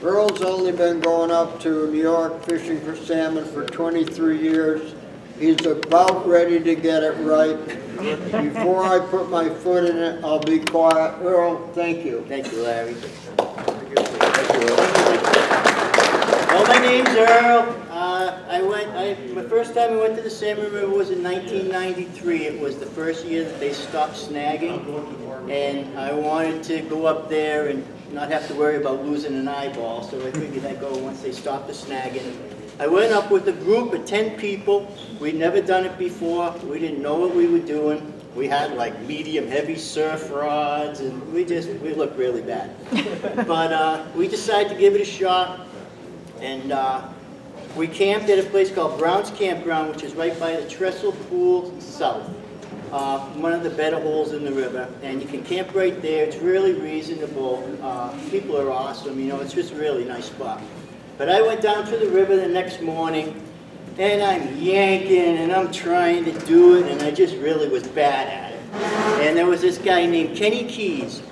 Earl's only been going up to New York fishing for salmon for 23 years. He's about ready to get it right. Before I put my foot in it, I'll be quiet. Earl, thank you. Thank you, Larry. Well, my name's Earl. My first time I went to the Salmon River was in 1993. It was the first year that they stopped snagging, and I wanted to go up there and not have to worry about losing an eyeball, so I figured I'd go once they stopped the snagging. I went up with a group of 10 people. We'd never done it before. We didn't know what we were doing. We had like medium heavy surf rods, and we looked really bad. But we decided to give it a shot, and we camped at a place called Brown's Campground, which is right by the Trestle Pool South, one of the better holes in the river. And you can camp right there. It's really reasonable. People are awesome. You know, it's just a really nice spot. But I went down to the river the next morning, and I'm yanking, and I'm trying to do it, and I just really was bad at it. And there was this guy named Kenny Keys,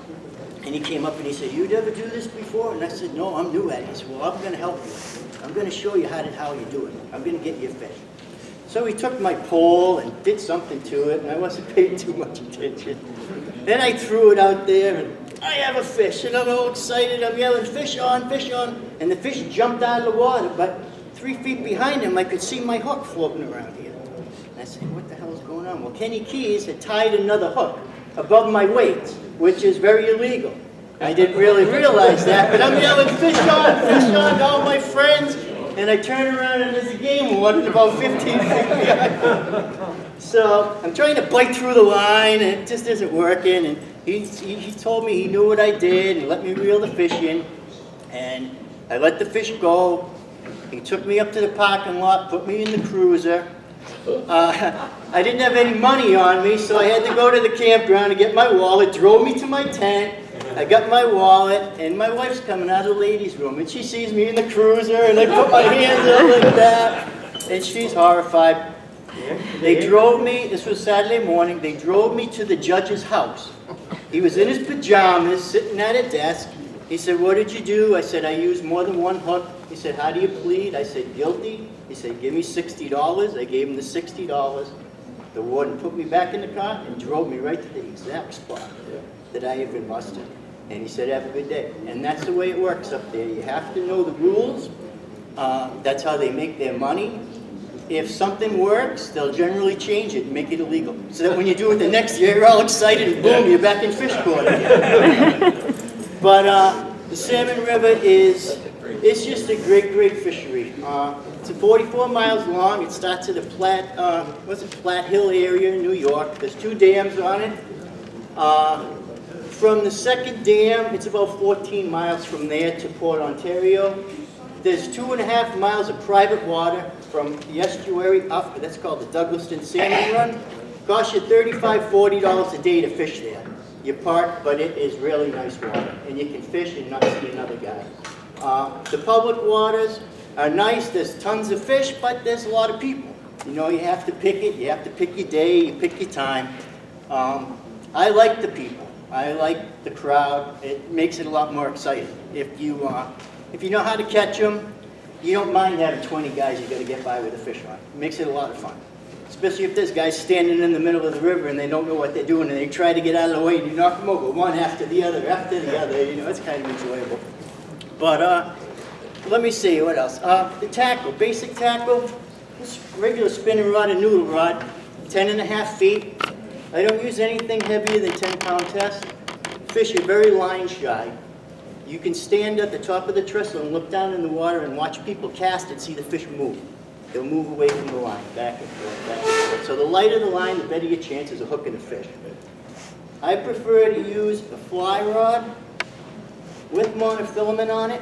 and he came up and he said, "You'd ever do this before?" And I said, "No, I'm new at it." He said, "Well, I'm going to help you. I'm going to show you how you do it. I'm going to get you a fish." So he took my pole and did something to it, and I wasn't paying too much attention. Then I threw it out there, and I have a fish, and I'm all excited. I'm yelling, "Fish on, fish on." And the fish jumped out of the water, but 3 feet behind him, I could see my hook floating around here. And I said, "What the hell is going on?" Well, Kenny Keys had tied another hook above my weight, which is very illegal. I didn't really realize that, but I'm yelling, "Fish on," to all my friends. And I turn around and there's a game warden about 15 feet behind. So I'm trying to bite through the line, and it just isn't working. And he told me he knew what I did and let me reel the fish in. And I let the fish go. He took me up to the parking lot, put me in the cruiser. I didn't have any money on me, so I had to go to the campground to get my wallet, drove me to my tent. I got my wallet, and my wife's coming out of the ladies' room, and she sees me in the cruiser, and I put my hands up like that, and she's horrified. They drove me, this was Saturday morning, they drove me to the judge's house. He was in his pajamas, sitting at a desk. He said, "What did you do?" I said, "I used more than one hook." He said, "How do you plead?" I said, "Guilty." He said, "Give me $60. I gave him the $60. The warden put me back in the car and drove me right to the exact spot that I had been busted. And he said, "Have a good day." And that's the way it works up there. You have to know the rules. That's how they make their money. If something works, they'll generally change it and make it illegal. So that when you do it the next year, you're all excited and boom, you're back in fish court again. But the Salmon River it's just a great, great fishery. It's 44 miles long. It starts at the Platte Hill area in New York. There's 2 dams on it. From the second dam, it's about 14 miles from there to Port Ontario. There's 2.5 miles of private water from the estuary up. That's called the Douglaston Salmon Run. Costs you $35, $40 a day to fish there. You park, but it is really nice water, and you can fish and not see another guy. The public waters are nice. There's tons of fish, but there's a lot of people. You know, you have to pick it. You have to pick your day. You pick your time. I like the people. I like the crowd. It makes it a lot more exciting. If you know how to catch them, you don't mind having 20 guys you got to get by with a fish on. It makes it a lot of fun. Especially if there's guys standing in the middle of the river and they don't know what they're doing and they try to get out of the way and you knock them over one after the other. You know, it's kind of enjoyable. But let me see, what else? The tackle, basic tackle, this regular spinning rod and noodle rod, 10.5 feet. I don't use anything heavier than 10-pound test. Fish are very line shy. You can stand at the top of the trestle and look down in the water and watch people cast and see the fish move. They'll move away from the line, back and forth, back and forth. So the lighter the line, the better your chances of hooking a fish. I prefer to use a fly rod with monofilament on it.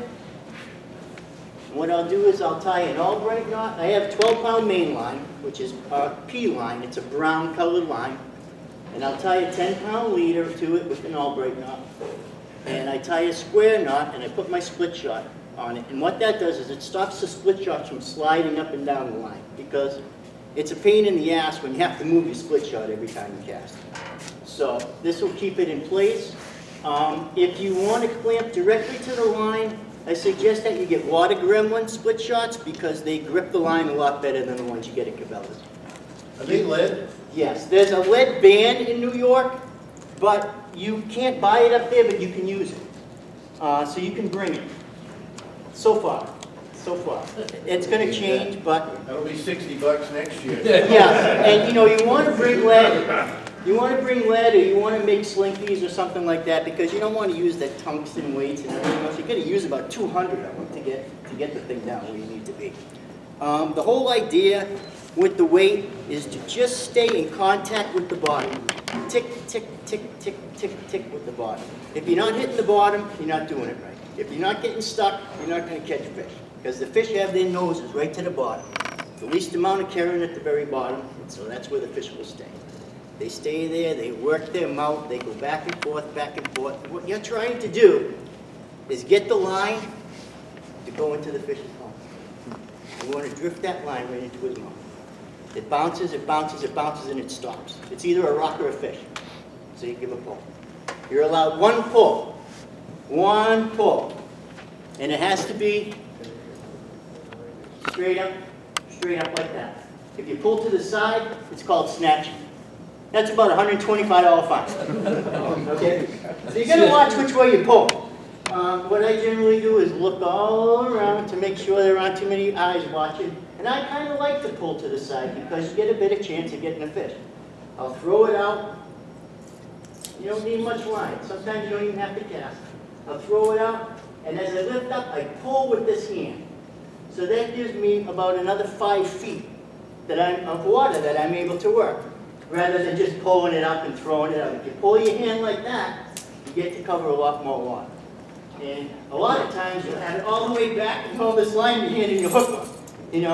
What I'll do is I'll tie an Albright knot. I have a 12-pound main line, which is a P line. It's a brown colored line. And I'll tie a 10-pound leader to it with an Albright knot. And I tie a square knot and I put my split shot on it. And what that does is it stops the split shots from sliding up and down the line, because it's a pain in the ass when you have to move your split shot every time you cast. So this will keep it in place. If you want to clamp directly to the line, I suggest that you get water gremlin split shots because they grip the line a lot better than the ones you get at Cabela's. Are they lead? Yes, there's a lead ban in New York, but you can't buy it up there, but you can use it. So you can bring it. So far. It's going to change, but That'll be $60 next year. yeah, and you want to bring lead. You want to bring lead, or you want to make slinkies or something like that, because you don't want to use that tungsten weights and everything else. You're going to use about 200 of them to get the thing down where you need to be. The whole idea with the weight is to just stay in contact with the bottom. Tick, tick, tick, tick, tick, tick with the bottom. If you're not hitting the bottom, you're not doing it right. If you're not getting stuck, you're not going to catch fish. Because the fish have their noses right to the bottom. The least amount of carrying at the very bottom, so that's where the fish will stay. They stay there, they work their mouth, they go back and forth, back and forth. What you're trying to do is get the line to go into the fish's mouth. You want to drift that line right into his mouth. It bounces, it bounces, it bounces, and it stops. It's either a rock or a fish. So you give a pull. You're allowed one pull. One pull. And it has to be straight up like that. If you pull to the side, it's called snatching. That's about $125 fine. Okay? So you're going to watch which way you pull. What I generally do is look all around to make sure there aren't too many eyes watching. And I kind of like to pull to the side because you get a better chance of getting a fish. I'll throw it out. You don't need much line. Sometimes you don't even have to cast. I'll throw it out, and as I lift up, I pull with this hand. So that gives me about another 5 feet of water that I'm able to work, rather than just pulling it up and throwing it up. If you pull your hand like that, you get to cover a lot more water. And a lot of times you'll have it all the way back and hold this line in your hand and you hook them.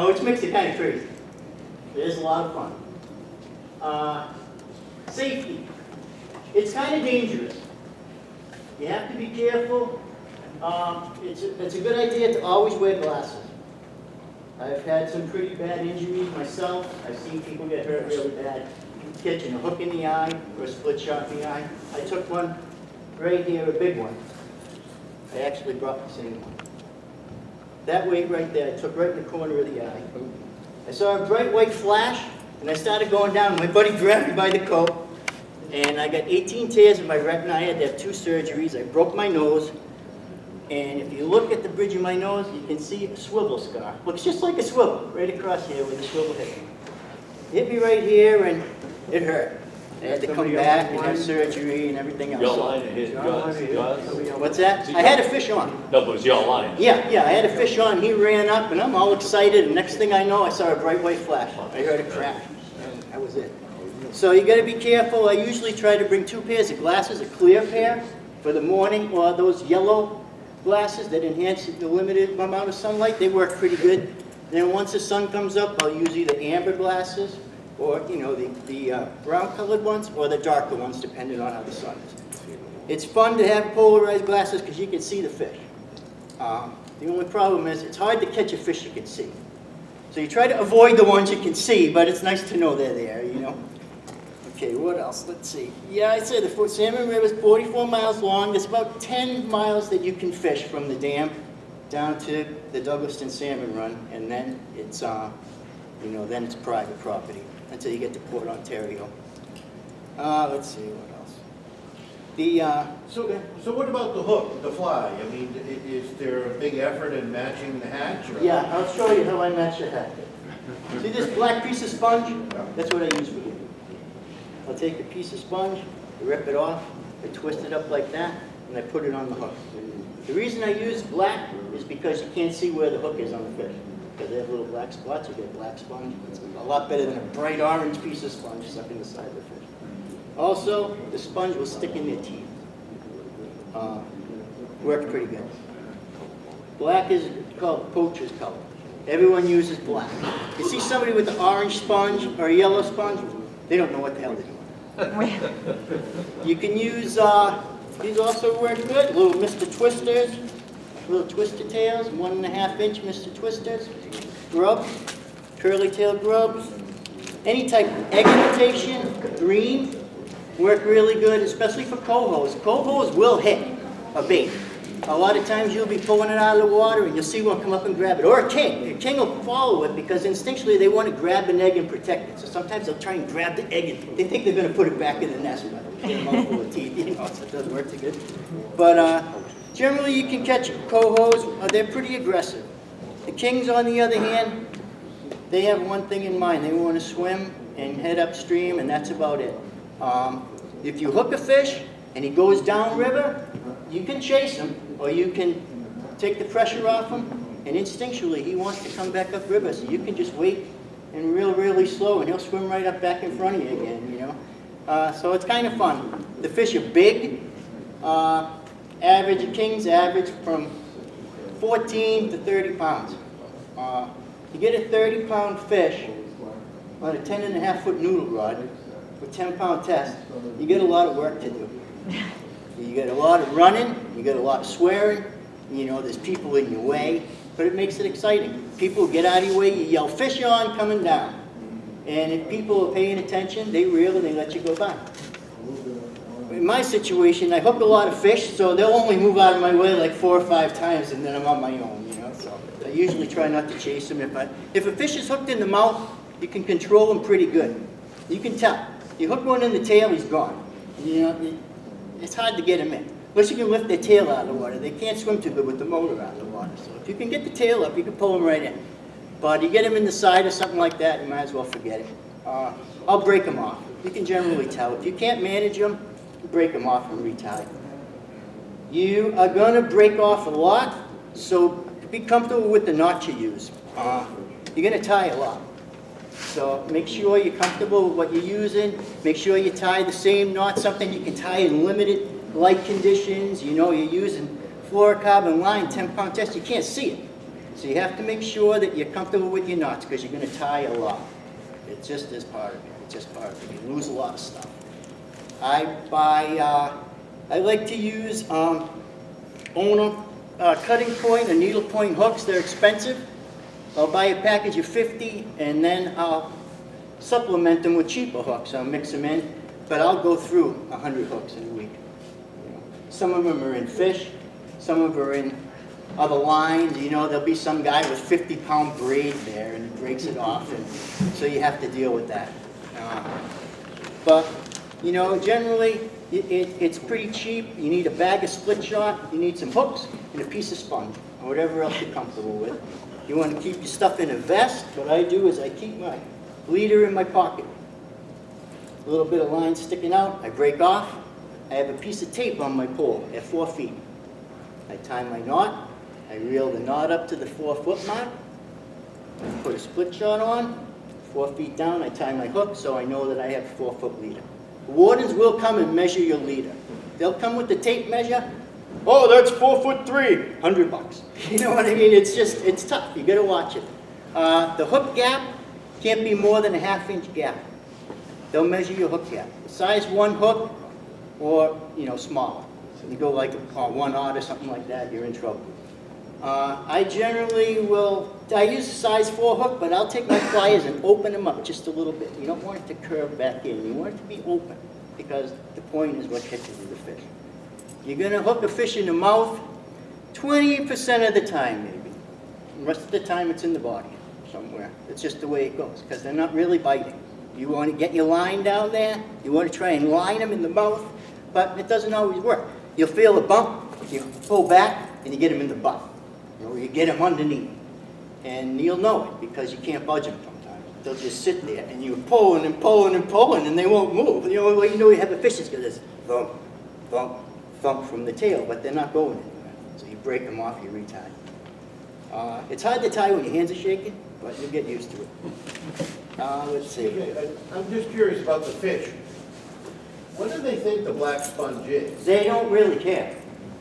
Which makes it kind of crazy. It is a lot of fun. Safety. It's kind of dangerous. You have to be careful. It's a good idea to always wear glasses. I've had some pretty bad injuries myself. I've seen people get hurt really bad. Catching a hook in the eye or a split shot in the eye. I took one right here, a big one. I actually brought the same one. That weight right there, I took right in the corner of the eye. I saw a bright white flash, and I started going down. My buddy grabbed me by the coat, and I got 18 tears in my retina. I had to have 2 surgeries. I broke my nose, and if you look at the bridge of my nose, you can see a swivel scar. Looks just like a swivel, right across here where the swivel hit me. Hit me right here, and it hurt. I had to come back and have surgery and everything else. Your line hit Gus. What's that? I had a fish on. No, but it was your line. Yeah, I had a fish on. He ran up, and I'm all excited. And next thing I know, I saw a bright white flash. I heard a crash, and that was it. So you got to be careful. I usually try to bring 2 pairs of glasses, a clear pair for the morning, or those yellow glasses that enhance the limited amount of sunlight. They work pretty good. Then once the sun comes up, I'll use either amber glasses, or the brown-colored ones, or the darker ones, depending on how the sun is. It's fun to have polarized glasses because you can see the fish. The only problem is it's hard to catch a fish you can see. So you try to avoid the ones you can see, but it's nice to know they're there, Okay, what else? Let's see. Yeah, I said the Salmon River is 44 miles long. There's about 10 miles that you can fish from the dam down to the Douglaston Salmon Run, and then it's, then it's private property until you get to Port Ontario. Let's see, what else? So what about the hook, the fly? I mean, is there a big effort in matching the hatch? Or? Yeah, I'll show you how I match the hatch. See this black piece of sponge? That's what I use for you. I'll take a piece of sponge, rip it off, I twist it up like that, and I put it on the hook. The reason I use black is because you can't see where the hook is on the fish. Because they have little black spots, you get black sponge. It's a lot better than a bright orange piece of sponge stuck in the side of the fish. Also, the sponge will stick in their teeth. Works pretty good. Black is called poacher's color. Everyone uses black. You see somebody with an orange sponge or a yellow sponge, they don't know what the hell they're doing. You can use, these also work good, little Mr. Twisters, little twister tails, 1.5-inch Mr. Twisters, grubs, curly tail grubs, any type of egg imitation, green, work really good, especially for cohos. Cohos will hit a bait. a lot of times you'll be pulling it out of the water and you'll see one come up and grab it. Or a king. A king will follow it because instinctually they want to grab an egg and protect it. So sometimes they'll try and grab the egg and they think they're going to put it back in the nest, but get a mouthful of teeth, you know, so it doesn't work too good. But generally you can catch cohos. They're pretty aggressive. The kings, on the other hand, they have one thing in mind. They want to swim and head upstream, and that's about it. If you hook a fish and he goes downriver, you can chase him, or you can take the pressure off him, and instinctually he wants to come back upriver, so you can just wait and really slow, and he'll swim right up back in front of you again, you know. So it's kind of fun. The fish are big. Kings average from 14 to 30 pounds. You get a 30-pound fish on a 10.5-foot noodle rod with 10-pound test, you get a lot of work to do. You get a lot of running, you get a lot of swearing, you know, there's people in your way, but it makes it exciting. People get out of your way, you yell, "Fish on, coming down." And if people are paying attention, they reel and they let you go by. In my situation, I hook a lot of fish, so they'll only move out of my way like 4 or 5 times, and then I'm on my own, you know. So I usually try not to chase them. If a fish is hooked in the mouth, you can control him pretty good. You can tell. You hook one in the tail, he's gone. You know, it's hard to get him in. Unless you can lift their tail out of the water. They can't swim too good with the motor out of the water. So if you can get the tail up, you can pull him right in. But you get him in the side or something like that, you might as well forget it. I'll break them off. You can generally tell. If you can't manage them, break them off and retie. You are going to break off a lot, so be comfortable with the knot you use. You're going to tie a lot. So make sure you're comfortable with what you're using. Make sure you tie the same knot, something you can tie in limited light conditions. You know, you're using fluorocarbon line, 10-pound test. You can't see it. So you have to make sure that you're comfortable with your knots because you're going to tie a lot. It just is part of it. It's just part of it. You lose a lot of stuff. I like to use owner cutting point and needle point hooks. They're expensive. I'll buy a package of 50 and then I'll supplement them with cheaper hooks. I'll mix them in, but I'll go through 100 hooks in a week. Some of them are in fish, some of them are in other lines. You know, there'll be some guy with 50-pound braid there and he breaks it off, and so you have to deal with that. But you know, generally it's pretty cheap. You need a bag of split shot, you need some hooks, and a piece of sponge, or whatever else you're comfortable with. You want to keep your stuff in a vest. What I do is I keep my leader in my pocket. A little bit of line sticking out, I break off. I have a piece of tape on my pole at 4 feet. I tie my knot, I reel the knot up to the 4-foot mark, I put a split shot on, 4 feet down, I tie my hook so I know that I have a 4-foot leader. The wardens will come and measure your leader. They'll come with the tape measure. "Oh, that's 4'3", $100. You know what I mean? It's tough. You got to watch it. The hook gap can't be more than a 1/2-inch gap. They'll measure your hook gap. Size 1 hook, or you know, smaller. You go like 1/0 or something like that, you're in trouble. I generally I use a size 4 hook, but I'll take my pliers and open them up just a little bit. You don't want it to curve back in. You want it to be open, because the point is what catches the fish. You're going to hook a fish in the mouth 20% of the time, maybe. The rest of the time, it's in the body somewhere. It's just the way it goes, because they're not really biting. You want to get your line down there. You want to try and line them in the mouth, but it doesn't always work. You'll feel a bump, you pull back, and you get them in the butt. Or you get them underneath. And you'll know it, because you can't budge them sometimes. They'll just sit there, and you're pulling and pulling and pulling, and they won't move. The only way you know you have a fish is because it's thump, thump, thump from the tail, but they're not going anywhere. So you break them off, you retie. It's hard to tie when your hands are shaking, but you'll get used to it. Let's see. I'm just curious about the fish. What do they think the black sponge is? They don't really care.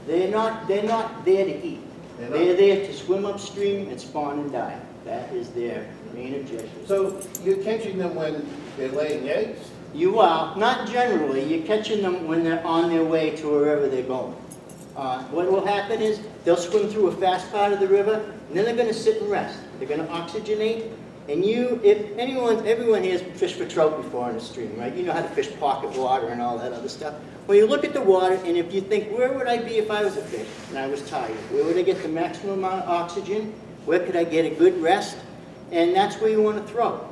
They're not there to eat. They're there to swim upstream and spawn and die. That is their main objective. So you're catching them when they're laying eggs? You are, not generally. You're catching them when they're on their way to wherever they're going. What will happen is they'll swim through a fast part of the river, and then they're going to sit and rest. They're going to oxygenate, And everyone here has fished for trout before in a stream, right? You know how to fish pocket water and all that other stuff. Well, you look at the water, and if you think, where would I be if I was a fish and I was tired? Where would I get the maximum amount of oxygen? Where could I get a good rest? And that's where you want to throw.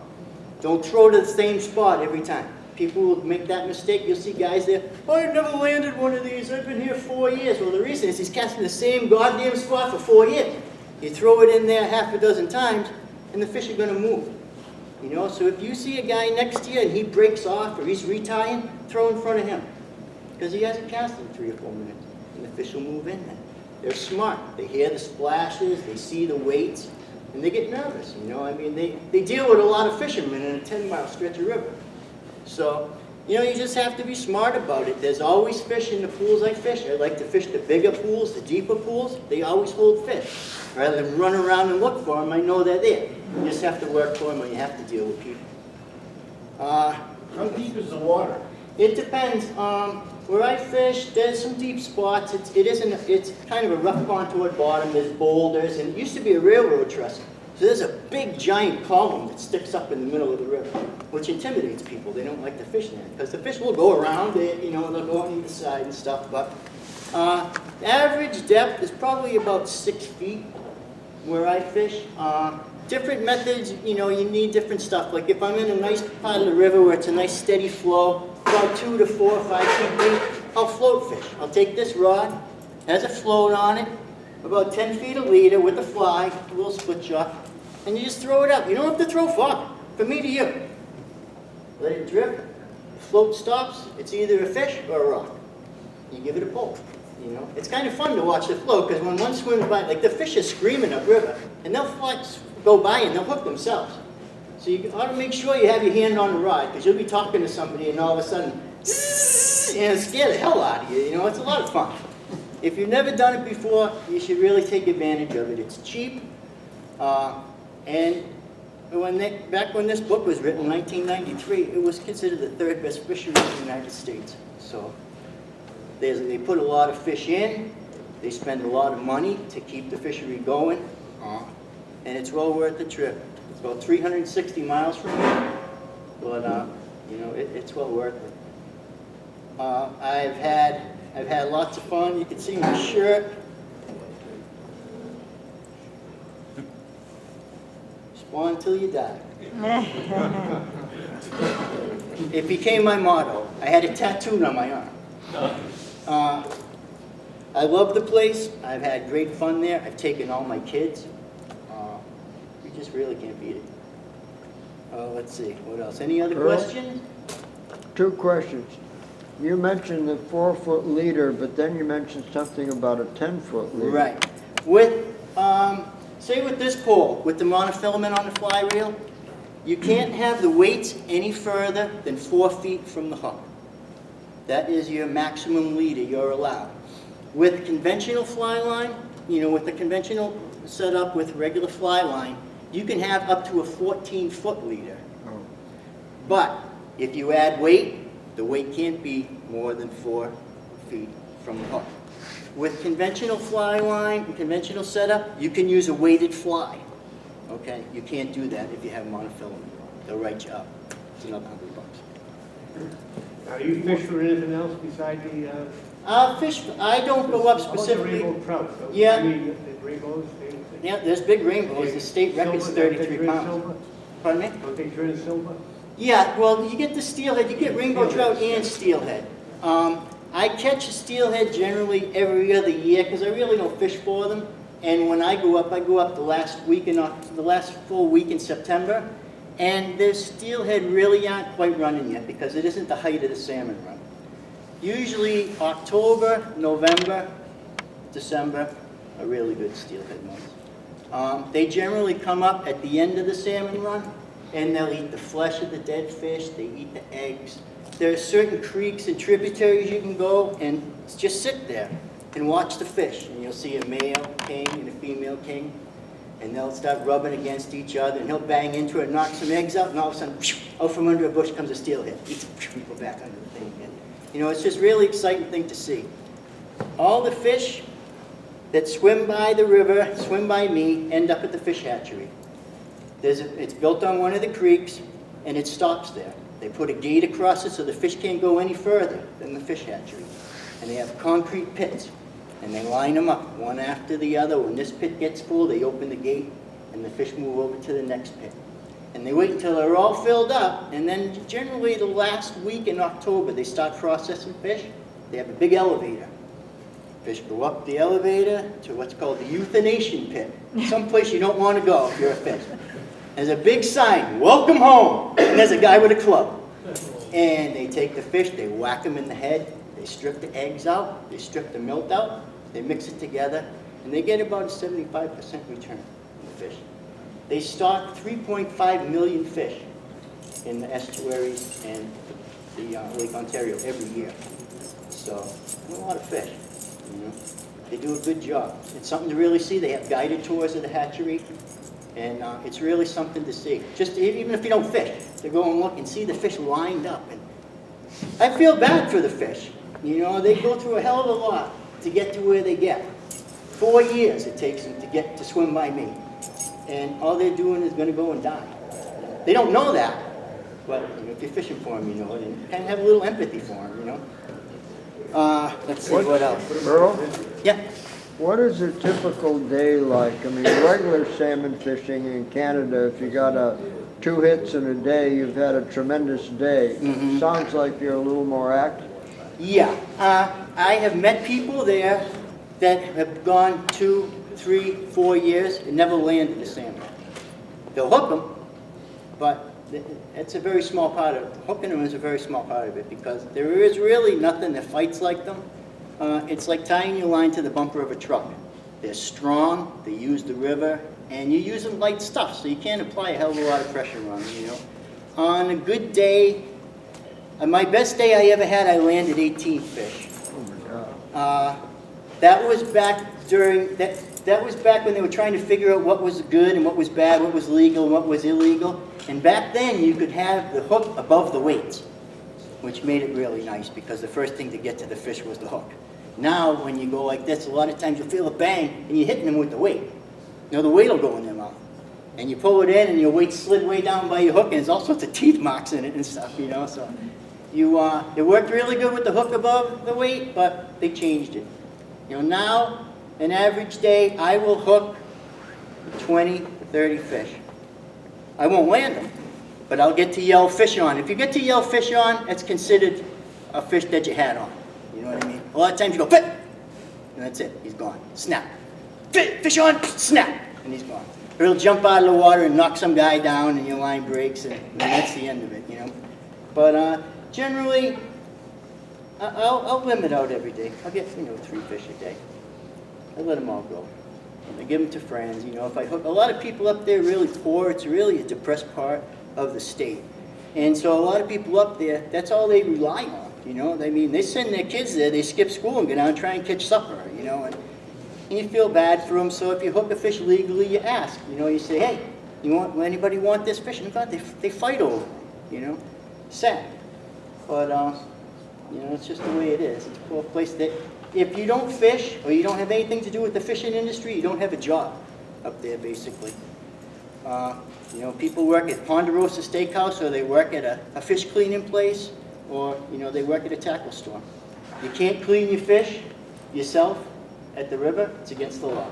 Don't throw to the same spot every time. People will make that mistake. You'll see guys there, oh, I've never landed one of these. I've been here 4 years. Well, the reason is he's casting the same goddamn spot for 4 years. You throw it in there half a dozen times, and the fish are going to move. You know, so if you see a guy next to you and he breaks off or he's retying, throw in front of him. Because he hasn't cast in 3 or 4 minutes, and the fish will move in there. They're smart. They hear the splashes, they see the weights, and they get nervous, you know. I mean, they deal with a lot of fishermen in a 10-mile stretch of river. So, you know, you just have to be smart about it. There's always fish in the pools I fish. I like to fish the bigger pools, the deeper pools. They always hold fish. Rather than run around and look for them, I know they're there. You just have to work for them, or you have to deal with people. How deep is the water? It depends. Where I fish, there's some deep spots. It's kind of a rough contoured bottom. There's boulders, and it used to be a railroad trestle. So there's a big giant column that sticks up in the middle of the river, which intimidates people. They don't like to fish there because the fish will go around it, you know, they'll go on either side and stuff. But average depth is probably about 6 feet where I fish. Different methods, you know, you need different stuff. Like if I'm in a nice part of the river where it's a nice steady flow, about 2 to 4 or 5 feet deep, I'll float fish. I'll take this rod, has a float on it, about 10 feet a leader with a fly, a little split shot, and you just throw it up. You don't have to throw far, from me to you. Let it drift, the float stops, it's either a fish or a rock. You give it a pull, you know. It's kind of fun to watch the float, because when one swims by, like the fish are screaming upriver, and they'll go by and they'll hook themselves. So you ought to make sure you have your hand on the rod, because you'll be talking to somebody and all of a sudden, and scare the hell out of you. You know, it's a lot of fun. If you've never done it before, you should really take advantage of it. It's cheap, and back when this book was written in 1993, it was considered the 3rd best fishery in the United States. So they put a lot of fish in, they spend a lot of money to keep the fishery going, and it's well worth the trip. It's about 360 miles from here, but you know, it's well worth it. I've had lots of fun. You can see my shirt. Spawn till you die. It became my motto. I had it tattooed on my arm. I love the place. I've had great fun there. I've taken all my kids. You just really can't beat it. Let's see, what else? Any other questions? 2 questions. You mentioned the 4-foot leader, but then you mentioned something about a 10-foot leader. Right. With, say with this pole, with the monofilament on the fly reel, you can't have the weights any further than 4 feet from the hook. That is your maximum leader you're allowed. With conventional fly line, you know, with the conventional setup with regular fly line, you can have up to a 14-foot leader. Oh. But if you add weight, the weight can't be more than 4 feet from the hook. With conventional fly line and conventional setup, you can use a weighted fly. Okay, you can't do that if you have monofilament. They'll write you up. It's another $100. Now, you fish for anything else beside the? Fish. I don't go up specifically. How about the rainbow trout? Though? Yeah. I mean, the rainbows. Yeah, there's big rainbows. The state record's 33 pounds. Pardon me? Don't they turn silver? Yeah, well, you get the steelhead. You get rainbow trout and steelhead. I catch a steelhead generally every other year because I really don't fish for them. And when I go up the last full week in September. And the steelhead really aren't quite running yet because it isn't the height of the salmon run. Usually October, November, December are really good steelhead months. They generally come up at the end of the salmon run, and they'll eat the flesh of the dead fish, they eat the eggs. There are certain creeks and tributaries you can go and just sit there and watch the fish, and you'll see a male king and a female king, and they'll start rubbing against each other, and he'll bang into it and knock some eggs out, and all of a sudden, out from under a bush comes a steelhead. Eats it, and go back under the thing again. You know, it's just a really exciting thing to see. All the fish that swim by the river, swim by me, end up at the fish hatchery. It's built on one of the creeks, and it stops there. They put a gate across it so the fish can't go any further than the fish hatchery. And they have concrete pits, and they line them up one after the other. When this pit gets full, they open the gate, and the fish move over to the next pit. And they wait until they're all filled up, and then generally the last week in October, they start processing fish. They have a big elevator. Fish go up the elevator to what's called the euthanation pit. Someplace you don't want to go if you're a fish. There's a big sign, welcome home, and there's a guy with a club. And they take the fish, they whack them in the head, they strip the eggs out, they strip the milk out, they mix it together, and they get about a 75% return on the fish. They stock 3.5 million fish in the estuaries and the Lake Ontario every year. So, a lot of fish, you know. They do a good job. It's something to really see. They have guided tours of the hatchery, and it's really something to see. Just even if you don't fish, to go and look and see the fish lined up. And I feel bad for the fish. You know, they go through a hell of a lot to get to where they get. 4 years it takes them to get to swim by me. And all they're doing is going to go and die. They don't know that, but you know, if you're fishing for them, you know, and you kind of have a little empathy for them, you know. Let's see, what else? Earl, Yeah. what is a typical day like? I mean, regular salmon fishing in Canada, if you got 2 hits in a day, you've had a tremendous day. Sounds like you're a little more active. Yeah. I have met people there that have gone 2, 3, 4 years and never landed a salmon. They'll hook them, but it's a very small part of it. Hooking them is a very small part of it because there is really nothing that fights like them. It's like tying your line to the bumper of a truck. They're strong, they use the river, and you use them light stuff, so you can't apply a hell of a lot of pressure on them, you know. On a good day, my best day I ever had, I landed 18 fish. Oh my God. That was back during, that was back when they were trying to figure out what was good and what was bad, what was legal and what was illegal. And back then, you could have the hook above the weights, which made it really nice because the first thing to get to the fish was the hook. Now, when you go like this, a lot of times you'll feel a bang and you're hitting them with the weight. You know, the weight will go in their mouth. And you pull it in and your weight slid way down by your hook and there's all sorts of teeth marks in it and stuff, you know. So it worked really good with the hook above the weight, but they changed it. You know, now, an average day, I will hook 20 to 30 fish. I won't land them, but I'll get to yell fish on. If you get to yell fish on, it's considered a fish that you had on. You know what I mean? A lot of times you go, fit, and that's it, he's gone. Snap. Fit, fish on, snap, and he's gone. Or he'll jump out of the water and knock some guy down and your line breaks, and that's the end of it, you know. But generally, I'll limit out every day. I'll get, 3 fish a day. I let them all go. I give them to friends, you know. If I hook, a lot of people up there are really poor. It's really a depressed part of the state. And so a lot of people up there, that's all they rely on, you know. I mean, they send their kids there, they skip school and go down and try and catch supper, you know. And you feel bad for them, so if you hook a fish legally, you ask. You know, you say, hey, anybody want this fish? And God, they fight over it, you know. Sad. But, you know, it's just the way it is. It's a poor place that if you don't fish or you don't have anything to do with the fishing industry, you don't have a job up there, basically. You know, people work at Ponderosa Steakhouse or they work at a fish cleaning place or, you know, they work at a tackle store. You can't clean your fish yourself at the river, it's against the law.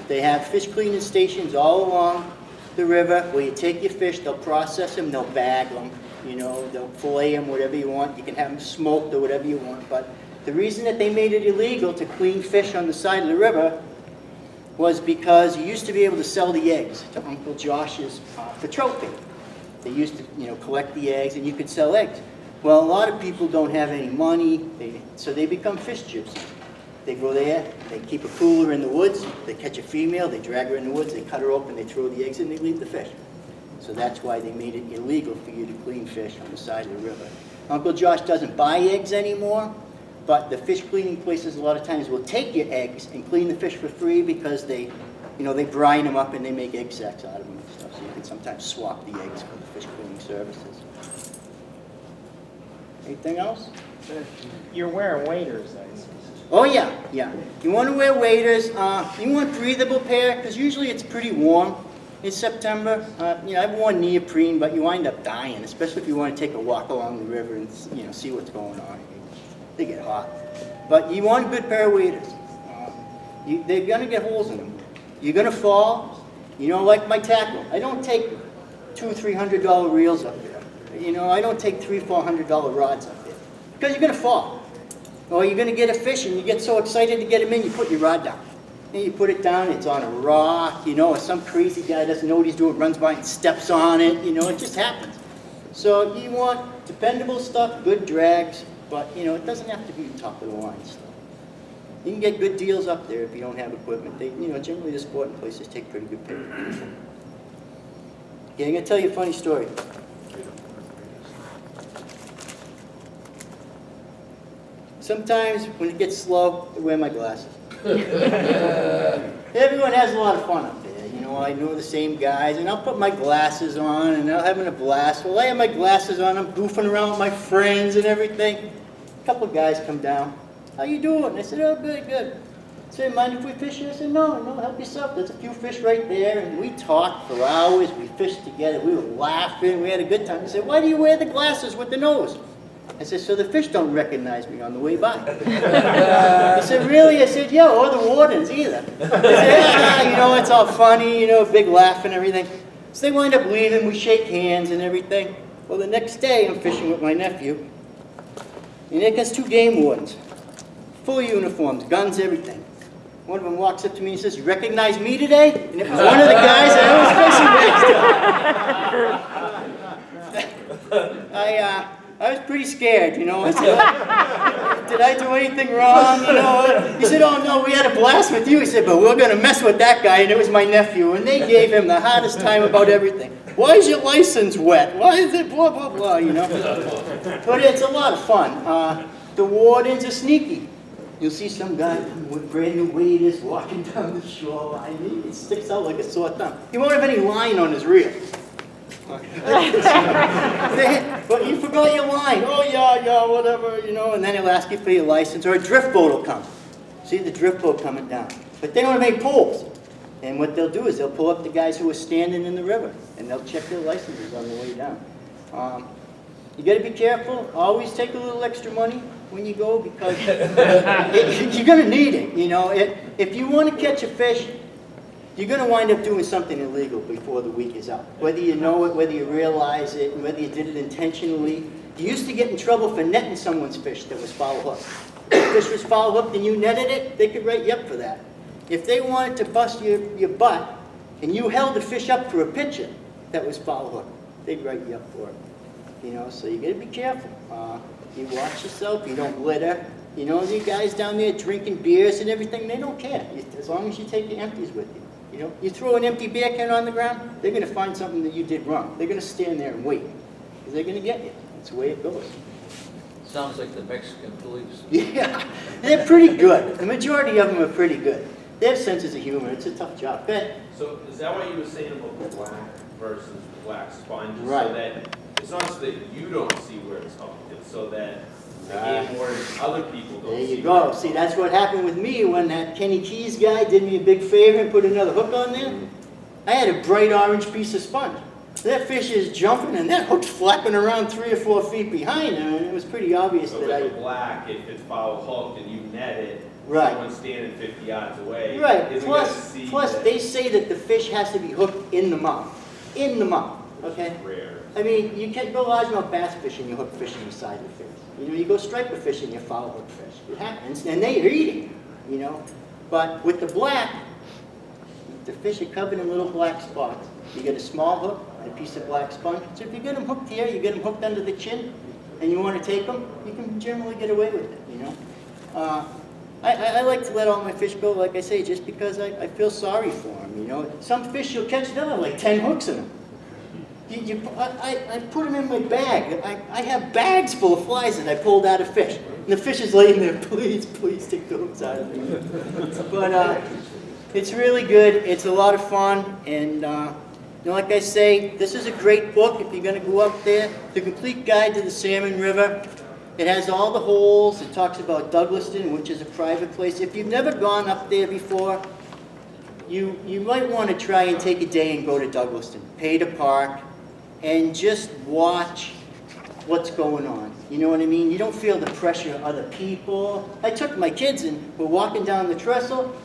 They have fish cleaning stations all along the river where you take your fish, they'll process them, they'll bag them, you know, they'll fillet them, whatever you want. You can have them smoked or whatever you want, but the reason that they made it illegal to clean fish on the side of the river was because you used to be able to sell the eggs to Uncle Josh's for trophy. They used to, you know, collect the eggs and you could sell eggs. Well, a lot of people don't have any money, so they become fish gypsies. They go there, they keep a cooler in the woods, they catch a female, they drag her in the woods, they cut her open, they throw the eggs in, they leave the fish. So that's why they made it illegal for you to clean fish on the side of the river. Uncle Josh doesn't buy eggs anymore, but the fish cleaning places a lot of times will take your eggs and clean the fish for free because they, you know, they brine them up and they make egg sacs out of them and stuff. So you can sometimes swap the eggs for the fish cleaning services. Anything else? You're wearing waders, I see. Oh yeah, yeah. You want to wear waders. You want breathable pair because usually it's pretty warm in September, I've worn neoprene, but you wind up dying, especially if you want to take a walk along the river and, see what's going on. They get hot. But you want a good pair of waders. They're going to get holes in them. You're going to fall. Like my tackle. I don't take $200, $300 reels up there. I don't take $300, $400 rods up there. Because you're going to fall. Or you're going to get a fish and you get so excited to get him in, you put your rod down. And you put it down, it's on a rock, or some crazy guy doesn't know what he's doing, runs by and steps on it, it just happens. So you want dependable stuff, good drags, but it doesn't have to be top of the line stuff. You can get good deals up there if you don't have equipment. Generally the sporting places take pretty good care of people. Yeah, I'm gonna tell you a funny story. Sometimes when it gets slow, I wear my glasses. Everyone has a lot of fun up there. I know the same guys, and I'll put my glasses on, and they're having a blast. Well, I have my glasses on, I'm goofing around with my friends and everything. A couple of guys come down. How you doing? I said, oh, good, good. I said, mind if we fish here? I said, no, help yourself. There's a few fish right there, and we talked for hours. We fished together. We were laughing. We had a good time. I said, why do you wear the glasses with the nose? I said, so the fish don't recognize me on the way by. He said, really? I said, yeah, or the wardens either. I said, it's all funny, big laugh and everything. So they wind up leaving, we shake hands and everything. Well, the next day, I'm fishing with my nephew, and there comes two game wardens, full uniforms, guns, everything. One of them walks up to me and says, you recognize me today? And it was one of the guys that I was fishing next to. I was pretty scared, I said, did I do anything wrong, He said, oh no, we had a blast with you. He said, but we're going to mess with that guy, and it was my nephew, and they gave him the hardest time about everything. Why is your license wet? Why is it blah, blah, blah, But it's a lot of fun. The wardens are sneaky. You'll see some guy with brand new waders walking down the shoreline. It sticks out like a sore thumb. He won't have any line on his reel. But you forgot your line. Oh, yeah, whatever, and then he'll ask you for your license, or a drift boat will come. See the drift boat coming down. But they don't have any poles. And what they'll do is they'll pull up the guys who are standing in the river, and they'll check their licenses on the way down. You got to be careful. Always take a little extra money when you go, because you're going to need it. If you want to catch a fish, you're going to wind up doing something illegal before the week is up. Whether you know it, whether you realize it, and whether you did it intentionally. You used to get in trouble for netting someone's fish that was foul hooked. If the fish was foul hooked and you netted it, they could write you up for that. If they wanted to bust your butt and you held the fish up for a picture that was foul hooked, they'd write you up for it. So you got to be careful. You watch yourself, you don't litter. The guys down there drinking beers and everything, they don't care, as long as you take the empties with you. You throw an empty beer can on the ground, they're going to find something that you did wrong. They're going to stand there and wait, because they're going to get you. That's the way it goes. Sounds like the Mexican police. Yeah, they're pretty good. The majority of them are pretty good. They have senses of humor. It's a tough job. So is that what you were saying about the black versus black sponge? Right. So that it's not so that you don't see where it's hooked, it's so that the game wardens, other people don't see. There you go. See, that's what happened with me when that Kenny Keys guy did me a big favor and put another hook on there. I had a bright orange piece of sponge. That fish is jumping and that hook's flapping around 3 or 4 feet behind him, and it was pretty obvious So that with the black, if it's foul hooked and you net it, Right. someone standing 50 yards away Right. isn't going to Plus, see that. they say that the fish has to be hooked in the mouth. In the mouth. Okay? Rare. I mean, you can't go largemouth bass fishing, you hook fish in the side of the fish. You go striper fishing, you foul hook fish. It happens, and they're eating, But with the black, the fish are covered in little black spots. You get a small hook and a piece of black sponge. So if you get them hooked here, you get them hooked under the chin, and you want to take them, you can generally get away with it, I like to let all my fish go, like I say, just because I feel sorry for them, Some fish you'll catch, they'll have like 10 hooks in them. I put them in my bag. I have bags full of flies that I pulled out of fish. And the fish is laying there, please take the hooks out of me. But it's really good. It's a lot of fun. And like I say, this is a great book if you're going to go up there. The Complete Guide to the Salmon River. It has all the holes. It talks about Douglaston, which is a private place. If you've never gone up there before, you might want to try and take a day and go to Douglaston, pay to park, and just watch what's going on. You know what I mean? You don't feel the pressure of other people. I took my kids and we're walking down the trestle,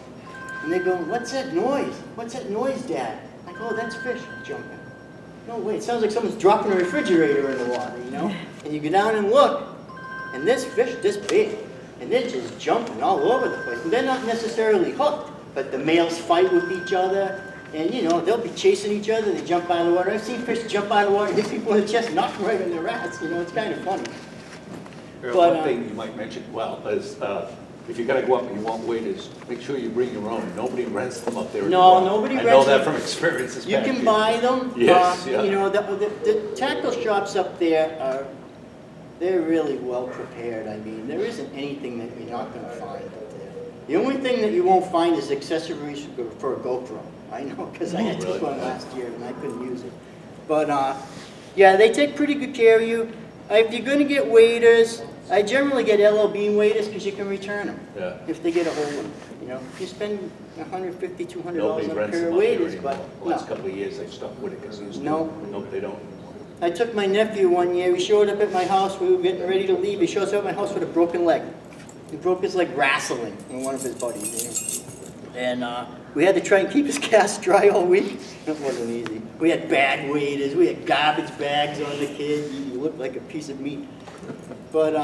and they're going, "What's that noise? What's that noise, Dad?" I go, "Oh, that's fish jumping." No, wait, it sounds like someone's dropping a refrigerator in the water, you know? And you go down and look, and there's fish this big, and they're just jumping all over the place. And they're not necessarily hooked, but the males fight with each other, and you know, they'll be chasing each other, they jump out of the water. I've seen fish jump out of the water, hit people in the chest, knock them right in their ass, you know, it's kind of funny. Earl, But, one thing you might mention, well, is if you're gonna go up and you want waders, make sure you bring your own. Nobody rents them up there No, anymore. nobody I rents know that them. from experience this You past can year. buy them. Yes, yeah. You know, the tackle shops up there they're really well prepared. I mean, there isn't anything that you're not gonna find up there. The only thing that you won't find is accessories for a GoPro. I know, because I had Really? one last year and I couldn't use it. But, yeah, they take pretty good care of you. If you're gonna get waders, I generally get LL Bean waders because you can return them. Yeah. If they get a hold of them, you know. You spend $150, $200 Nobody on a rents pair them of up there waders, anymore. but The last no. couple of years, they've stopped with it because used to. No. Nope, they don't. I took my nephew one year, he showed up at my house, we were getting ready to leave, he shows up at my house with a broken leg. He broke his leg wrestling with one of his buddies, you know. And we had to try and keep his cast dry all week. It wasn't easy. We had bag waders, we had garbage bags on the kid, you looked like a piece of meat. But,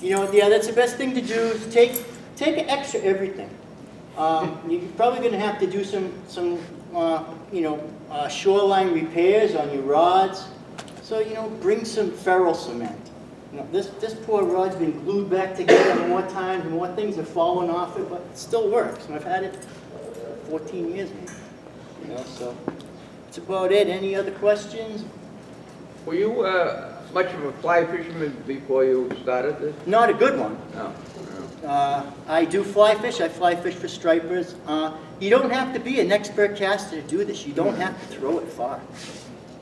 you know, yeah, that's the best thing to do, is take extra everything. You're probably gonna have to do some you know, shoreline repairs on your rods. So, you know, bring some ferrule cement. You know, this poor rod's been glued back together more times, and more things have fallen off it, but it still works. And I've had it 14 years maybe. You know, so that's about it. Any other questions? Were you much of a fly fisherman before you started this? Not a good one. No. I do fly fish. I fly fish for stripers. You don't have to be an expert caster to do this. You don't have to throw it far.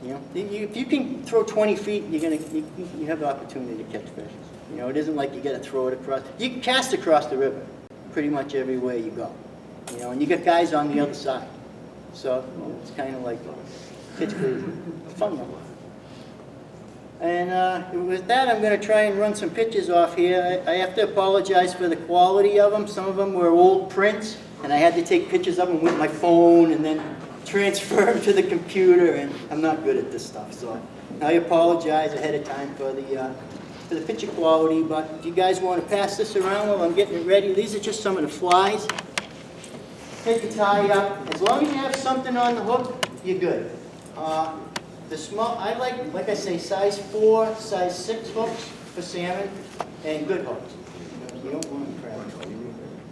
You know, if you can throw 20 feet, you have the opportunity to catch fish. You know, it isn't like you got to throw it across. You can cast across the river, pretty much everywhere you go. You know, and you got guys on the other side. So you know, it's kind of like it's crazy. It's fun though. And with that, I'm going to try and run some pictures off here. I have to apologize for the quality of them. Some of them were old prints, and I had to take pictures of them with my phone and then transfer them to the computer, and I'm not good at this stuff. So I apologize ahead of time for the picture quality, but if you guys want to pass this around while I'm getting it ready, these are just some of the flies. Take the tie up. As long as you have something on the hook, you're good. The small, I like I say, size 4, size 6 hooks for salmon, and good hooks. You don't want crab.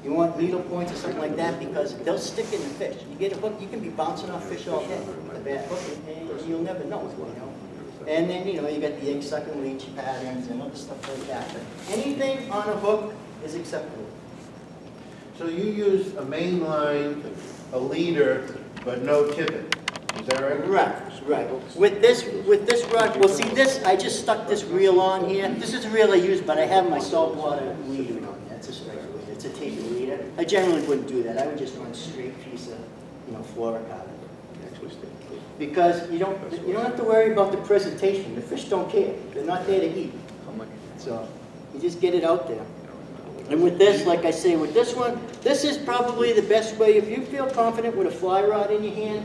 You want needle points or something like that because they'll stick in the fish. You get a hook, you can be bouncing off fish all day with a bad hook, and you'll never know, you know. And then, you know, you got the egg sucking leech patterns and other stuff like that. But anything on a hook is acceptable. So you use a main line, a leader, but no tippet. Is that right? Right. With this rod, well, see this, I just stuck this reel on here. This is the reel I use, but I have my saltwater leader on there. It's a straight leader. It's a tapered leader. I generally wouldn't do that. I would just run a straight piece of, you know, fluorocarbon. Because you don't have to worry about the presentation. The fish don't care. They're not there to eat. So you just get it out there. And with this, like I say, with this one, this is probably the best way. If you feel confident with a fly rod in your hand,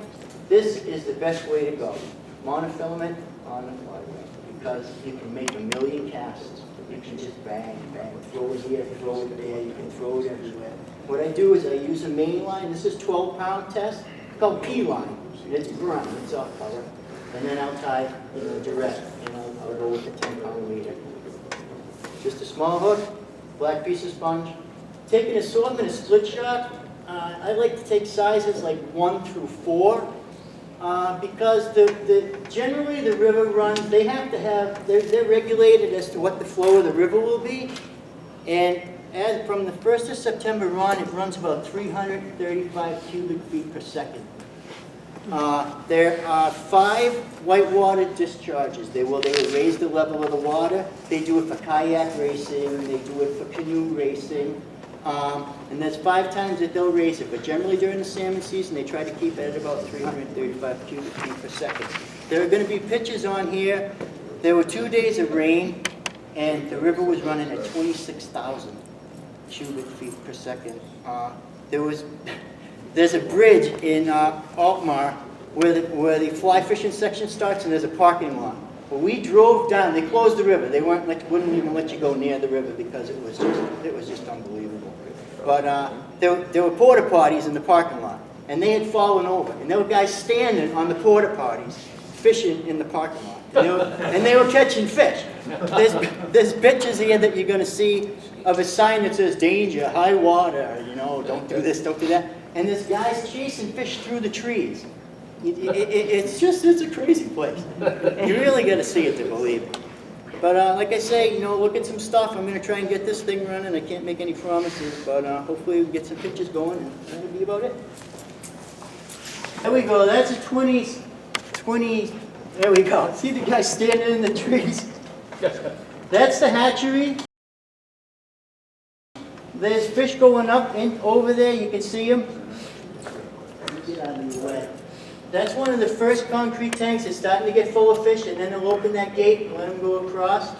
this is the best way to go. Monofilament on the fly rod, because you can make a million casts. You can just bang, bang, throw it here, throw it there, you can throw it everywhere. What I do is I use a main line. This is 12-pound test. It's called P-line. It's brown, it's off color. And then I'll tie, you know, direct, and I'll go with the 10-pound leader. Just a small hook, black piece of sponge. Taking a assortment of split shot, I like to take sizes like 1 through 4. Because generally the river runs, they have to have, they're regulated as to what the flow of the river will be. And as from the 1st of September on, it runs about 335 cubic feet per second. There are 5 whitewater discharges. They will raise the level of the water. They do it for kayak racing. They do it for canoe racing. And that's 5 times that they'll raise it, but generally during the salmon season, they try to keep it at about 335 cubic feet per second. There are going to be pitches on here. There were 2 days of rain, and the river was running at 26,000 cubic feet per second. There's a bridge in Alkmaar where the fly fishing section starts, and there's a parking lot. Well, we drove down. They closed the river. They wouldn't even let you go near the river because it was just unbelievable. But there were porta potties in the parking lot, and they had fallen over, and there were guys standing on the porta potties fishing in the parking lot, and they were catching fish. There's pictures here that you're going to see of a sign that says danger, high water, don't do this, don't do that, and there's guys chasing fish through the trees. It's a crazy place. You really got to see it to believe it. But like I say, look at some stuff. I'm going to try and get this thing running. I can't make any promises, but hopefully we'll get some pictures going, and that'll be about it. There we go. That's a 20. There we go. See the guy standing in the trees? That's the hatchery. There's fish going up and over there. You can see them. Get out of the way. That's one of the first concrete tanks. It's starting to get full of fish, and then they'll open that gate and let them go across.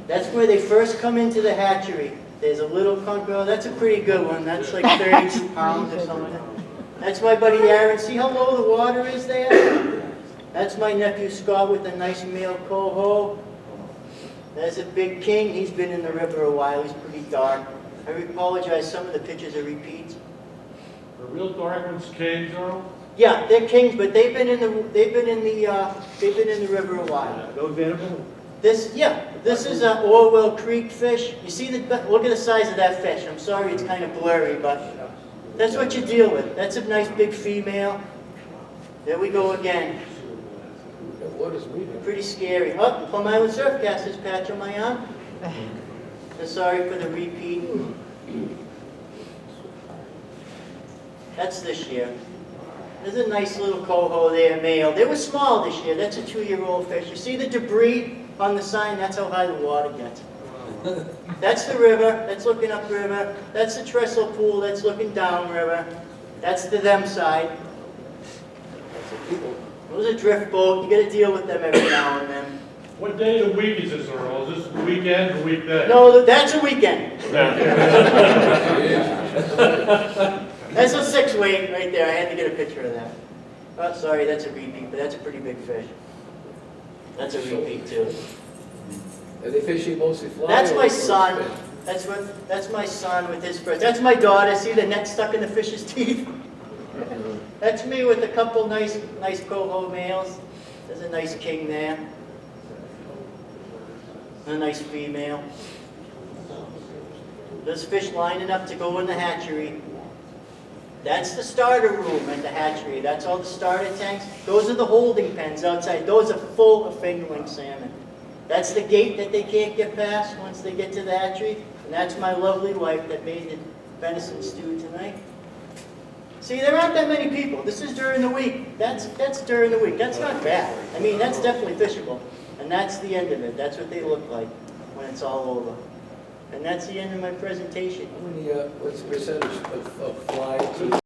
That's where they first come into the hatchery. There's a little concrete. Oh, that's a pretty good one. That's like 30 pounds or something. That's my buddy Aaron. See how low the water is there? That's my nephew Scott with a nice male coho. There's a big king. He's been in the river a while. He's pretty dark. I apologize. Some of the pictures are repeats. The real dark ones kings, Earl? Yeah, they're kings, but they've been in the river a while. Those animals? This is an Orwell Creek fish. You see look at the size of that fish. I'm sorry it's kind of blurry, but that's what you deal with. That's a nice big female. There we go again. What is meeting? Pretty scary. Oh, Plum Island Surfcasters patch on my arm. So sorry for the repeat. That's this year. There's a nice little coho there, male. They were small this year. That's a 2-year-old fish. You see the debris on the sign? That's how high the water gets. That's the river. That's looking upriver. That's the trestle pool. That's looking downriver. That's the them side. Those are drift boat. You got to deal with them every now and then. What day of the week is this, Earl? Is this weekend or weekday? No, that's a weekend. That's a 6-weight right there. I had to get a picture of that. Oh, sorry, that's a repeat, but that's a pretty big fish. That's a repeat too. Are they fishing mostly fly? That's or- my or son. spin? That's my son with his first. That's my daughter. See the net stuck in the fish's teeth? That's me with a couple nice coho males. There's a nice king there. And a nice female. There's fish lining up to go in the hatchery. That's the starter room at the hatchery. That's all the starter tanks. Those are the holding pens outside. Those are full of fingerling salmon. That's the gate that they can't get past once they get to the hatchery. And that's my lovely wife that made the venison stew tonight. See, there aren't that many people. This is during the week. That's during the week. That's not bad. I mean, that's definitely fishable. And that's the end of it. That's what they look like when it's all over. And that's the end of my presentation. How many, what's the percentage of fly to